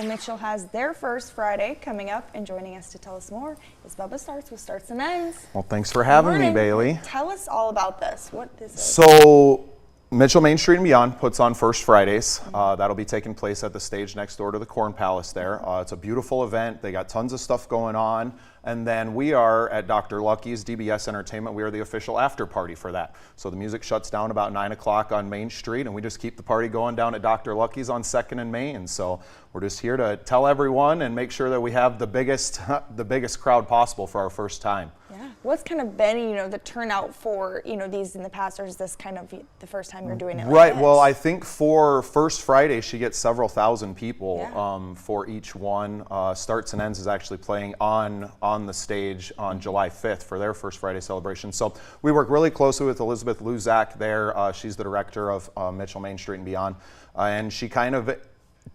Mitchell has their first Friday coming up, and joining us to tell us more is Bubba Startz with Startz and Endz. Well, thanks for having me, Bailey. Tell us all about this. What is it? So, Mitchell Main Street and Beyond puts on First Fridays. That'll be taking place at the stage next door to the Corn Palace there. It's a beautiful event. They got tons of stuff going on. And then we are at Dr. Lucky's DBS Entertainment. We are the official after party for that. So the music shuts down about 9 o'clock on Main Street, and we just keep the party going down at Dr. Lucky's on 2nd and Main. So we're just here to tell everyone and make sure that we have the biggest crowd possible for our first time. Yeah. What's kind of been, the turnout for, these in the past, or is this kind of the first time you're doing it? Right. Like this? Well, I think for First Friday, she gets several thousand people for each one. Startz and Endz is actually playing on the stage on July 5th for their First Friday celebration. So we work really closely with Elizabeth Luzak there. She's the director of Mitchell Main Street and Beyond. And she kind of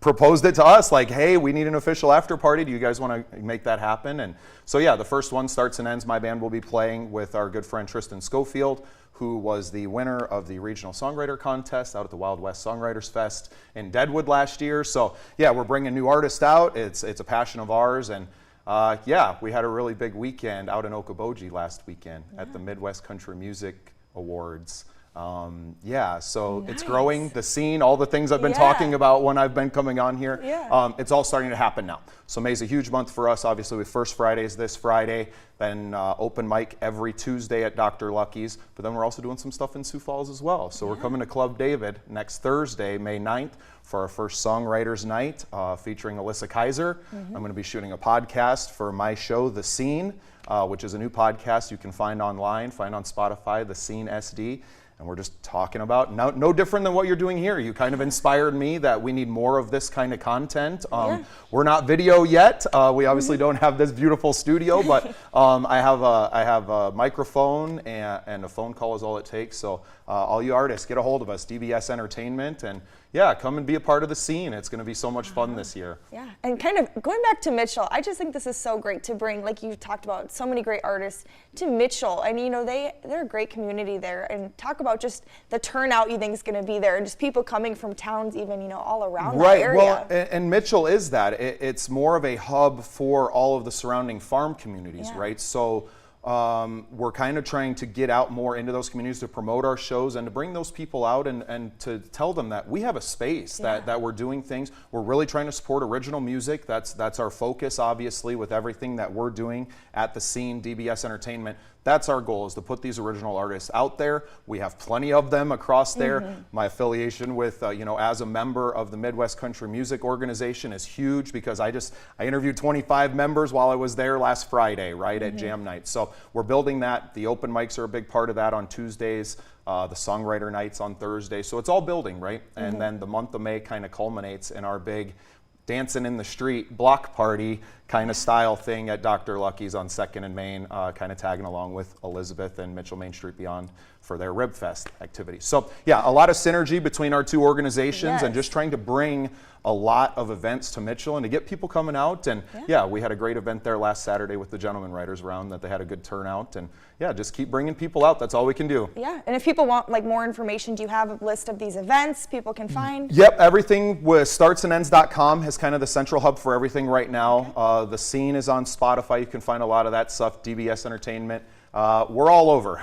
proposed it to us like, hey, we need an official after party. Do you guys want to make that happen? And so, yeah, the first one, Startz and Endz, my band will be playing with our good friend Tristan Schofield, who was the winner of the regional songwriter contest out at the Wild West Songwriters Fest in Deadwood last year. So, yeah, we're bringing new artists out. It's a passion of ours. And yeah, we had a really big weekend out in Okoboji last weekend at the Midwest Country Music Awards. Yeah, so nice. It's growing, the scene, all the things I've been talking about when I've been coming on here. It's all starting to happen now. So May's a huge month for us, obviously, with First Fridays this Friday, then open mic every Tuesday at Dr. Lucky's, but then we're also doing some stuff in Sioux Falls as well. So we're coming to Club David next Thursday, May 9th, for our first Songwriters Night featuring Alyssa Kaiser. I'm going to be shooting a podcast for my show, The Scene, which is a new podcast you can find online, find on Spotify, The Scene SD. And we're just talking about no different than what you're doing here. You kind of inspired me that we need more of this kind of content. We're not video yet. We obviously don't have this beautiful studio, but I have a microphone and a phone call is all it takes. So all you artists, get a hold of us, DBS Entertainment, and yeah, come and be a part of the scene. It's going to be so much fun this year. Yeah, and kind of going back to Mitchell, I just think this is so great to bring, like you talked about, so many great artists to Mitchell. And they're a great community there. And talk about just the turnout you think is going to be there, and just people coming from towns even, all around that area. Well, and Mitchell is that. It's more of a hub for all of the surrounding farm communities, right? So we're kind of trying to get out more into those communities to promote our shows and to bring those people out and to tell them that we have a space that we're doing things. We're really trying to support original music. That's our focus, obviously, with everything that we're doing at the scene, DBS Entertainment. That's our goal, is to put these original artists out there. We have plenty of them across there. My affiliation with, as a member of the Midwest Country Music Organization is huge, because I interviewed 25 members while I was there last Friday, right, at Jam Night. So we're building that. The open mics are a big part of that on Tuesdays. The songwriter nights on Thursday. So it's all building, right? And then the month of May kind of culminates in our big dancing in the street block party kind of style thing at Dr. Lucky's on 2nd and Main, kind of tagging along with Elizabeth and Mitchell Main Street Beyond for their Rib Fest activity. So yeah, a lot of synergy between our two organizations and just trying to bring a lot of events to Mitchell and to get people coming out. And yeah, we had a great event there last Saturday with the Gentleman Writers Round that they had a good turnout. And yeah, just keep bringing people out. That's all we can do. Yeah, and if people want more information, do you have a list of these events people can find? Yep, everything with startzandends.com is kind of the central hub for everything right now. The Scene is on Spotify. You can find a lot of that stuff, DBS Entertainment. We're all over.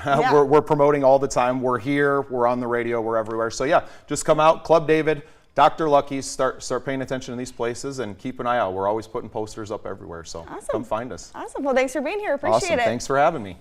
We're promoting all the time. We're here, we're on the radio, we're everywhere. So yeah, just come out, Club David, Dr. Lucky's, start paying attention to these places and keep an eye out. We're always putting posters up everywhere, so come find us. Awesome. Well, thanks for being here. Appreciate it. Thanks for having me.